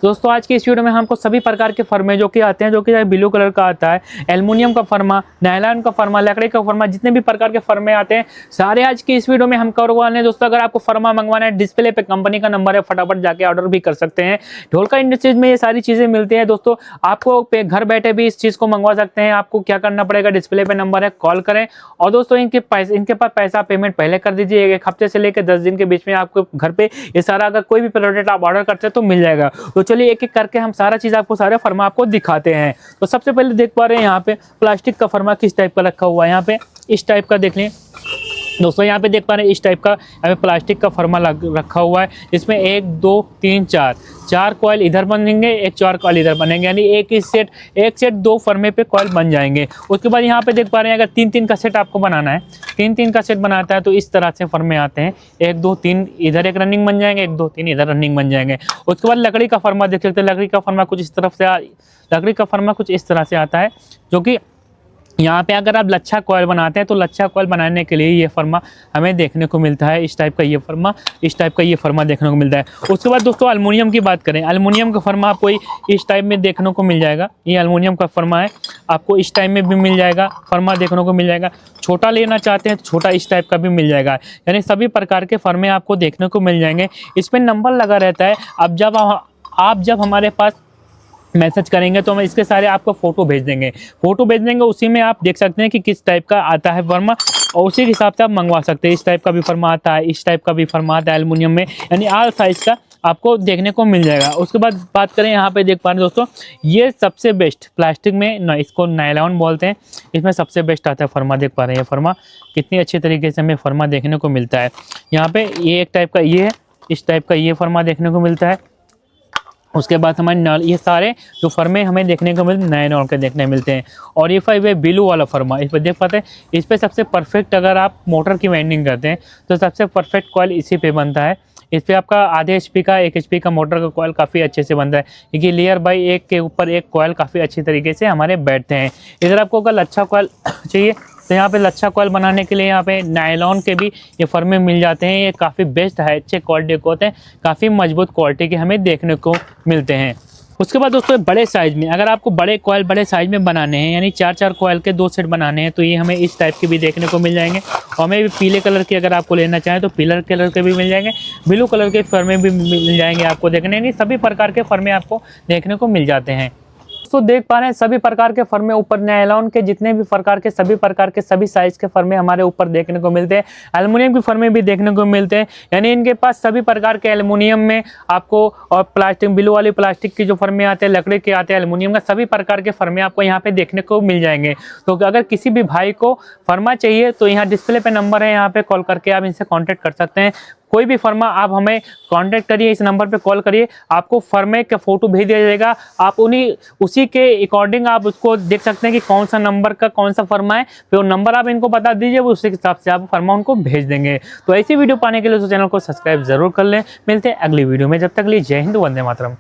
दोस्तों आज की इस वीडियो में हमको सभी प्रकार के फर्मे जो कि आते हैं, जो कि ब्लू कलर का आता है, एल्युमिनियम का फर्मा, नायलॉन का फर्मा, लकड़ी का फर्मा, जितने भी प्रकार के फर्मे आते हैं सारे आज की इस वीडियो में हम कवर करवाने हैं। दोस्तों अगर आपको फर्मा मंगवाना है, डिस्प्ले पे कंपनी का नंबर है, फटाफट जाके ऑर्डर भी कर सकते हैं। ढोलका इंडस्ट्रीज में ये सारी चीजें मिलती है। दोस्तों आपको घर बैठे भी इस चीज को मंगवा सकते हैं। आपको क्या करना पड़ेगा, डिस्प्ले पे नंबर है, कॉल करें और दोस्तों इनके पास पैसा पेमेंट पहले कर दीजिए। 1 हफ्ते से लेकर 10 दिन के बीच में आपको घर पे ये सारा, अगर कोई भी प्रोडक्ट आप ऑर्डर करते हैं तो मिल जाएगा। तो चलिए एक एक करके हम सारा चीज आपको, सारे फर्मा आपको दिखाते हैं। तो सबसे पहले देख पा रहे हैं यहाँ पे प्लास्टिक का फर्मा किस टाइप का रखा हुआ है। यहाँ पे इस टाइप का देख लें दोस्तों, यहाँ पे देख पा रहे हैं इस टाइप का यहाँ पे प्लास्टिक का फर्मा रखा हुआ है। इसमें 1 2 3 4 कॉइल इधर बनेंगे, 4 कॉइल इधर बनेंगे, यानी एक सेट 2 फर्मे पे कॉइल बन जाएंगे। उसके बाद यहाँ पे देख पा रहे हैं अगर 3 का सेट आपको बनाना है, 3 का सेट बनाता है तो इस तरह से फर्मे आते हैं। 1 2 3 इधर एक रनिंग बन जाएंगे, 1 2 3 इधर रनिंग बन जाएंगे। उसके बाद लकड़ी का फर्मा देख सकते हैं। लकड़ी का फर्मा कुछ इस तरह से आता है, जो कि यहाँ पे अगर आप लच्छा कॉइल बनाते हैं तो लच्छा कॉइल बनाने के लिए ये फर्मा हमें देखने को मिलता है। इस टाइप का ये फर्मा देखने को मिलता है। उसके बाद दोस्तों एल्युमिनियम की बात करें, एल्युमिनियम का फर्मा आपको इस टाइप में देखने को मिल जाएगा। ये एल्युमिनियम का फर्मा है, आपको इस टाइप में भी मिल जाएगा, फर्मा देखने को मिल जाएगा। छोटा लेना चाहते हैं तो छोटा इस टाइप का भी मिल जाएगा, यानी सभी प्रकार के फर्मे आपको देखने को मिल जाएंगे। इस पर नंबर लगा रहता है। अब जब हमारे पास मैसेज करेंगे तो हम इसके सारे आपको फोटो भेज देंगे। उसी में आप देख सकते हैं कि किस टाइप का आता है फर्मा, और उसी के हिसाब से आप मंगवा सकते हैं। इस टाइप का भी फर्मा आता है, इस टाइप का भी फर्मा आता है एल्युमिनियम में, यानी ऑल साइज का आपको देखने को मिल जाएगा। उसके बाद बात करें, यहाँ पे देख पा रहे हैं दोस्तों, ये सबसे बेस्ट प्लास्टिक में इसको नायलॉन बोलते हैं, इसमें सबसे बेस्ट आता है फर्मा। देख पा रहे हैं ये फर्मा कितनी अच्छी तरीके से हमें फर्मा देखने को मिलता है। यहाँ पे ये एक टाइप का ये है, इस टाइप का ये फर्मा देखने को मिलता है। उसके बाद हमारे ये सारे जो फर्मे हमें देखने को मिलते हैं नायलॉन के देखने मिलते हैं। और ये 5 है ब्लू वाला फर्मा, इस पर देख पाते हैं। इस पर सबसे परफेक्ट, अगर आप मोटर की वाइंडिंग करते हैं तो सबसे परफेक्ट कॉइल इसी पे बनता है। इस पर आपका आधे HP का 1 HP का मोटर का कॉइल काफ़ी अच्छे से बनता है, क्योंकि लेयर बाई एक के ऊपर एक कॉइल काफ़ी अच्छी तरीके से हमारे बैठते हैं। इधर आपको अगर अच्छा कॉइल चाहिए तो यहाँ पे लच्छा कॉइल बनाने के लिए यहाँ पे नायलॉन के भी ये फर्मे मिल जाते हैं। ये काफ़ी बेस्ट है, अच्छे क्वालिटी के होते हैं, काफ़ी मजबूत क्वालिटी के हमें देखने को मिलते हैं। उसके बाद दोस्तों बड़े साइज़ में, अगर आपको बड़े कॉइल बड़े साइज़ में बनाने हैं, यानी 4 कॉइल के 2 सेट बनाने हैं, तो ये हमें इस टाइप के भी देखने को मिल जाएंगे। और हमें भी पीले कलर के अगर आपको लेना चाहें तो पीले कलर के भी मिल जाएंगे, ब्लू कलर के फर्मे भी मिल जाएंगे आपको देखने, यानी सभी प्रकार के फर्मे आपको देखने को मिल जाते हैं। तो देख पा रहे हैं सभी प्रकार के फर्मे ऊपर नायलॉन के जितने भी प्रकार के सभी साइज के फर्मे हमारे ऊपर देखने को मिलते हैं। एल्युमिनियम के फर्मे भी देखने को मिलते हैं, यानी इनके पास सभी प्रकार के एल्युमिनियम में आपको, और प्लास्टिक ब्लू वाली प्लास्टिक की जो फर्मे आते हैं, लकड़ी के आते हैं, एल्युमिनियम का सभी प्रकार के फर्मे आपको यहाँ पे देखने को मिल जाएंगे। तो अगर किसी भी भाई को फर्मा चाहिए तो यहाँ डिस्प्ले पे नंबर है, यहाँ पे कॉल करके आप इनसे कॉन्टेक्ट कर सकते हैं। कोई भी फर्मा आप हमें कांटेक्ट करिए, इस नंबर पे कॉल करिए, आपको फर्मे का फोटो भेज दिया जाएगा। आप उसी के अकॉर्डिंग आप उसको देख सकते हैं कि कौन सा नंबर का कौन सा फर्मा है, फिर वो नंबर आप इनको बता दीजिए, वो उसी हिसाब से आप फर्मा उनको भेज देंगे। तो ऐसी वीडियो पाने के लिए तो चैनल को सब्सक्राइब जरूर कर लें। मिलते हैं अगली वीडियो में, जब तक के लिए जय हिंद, वंदे मातरम।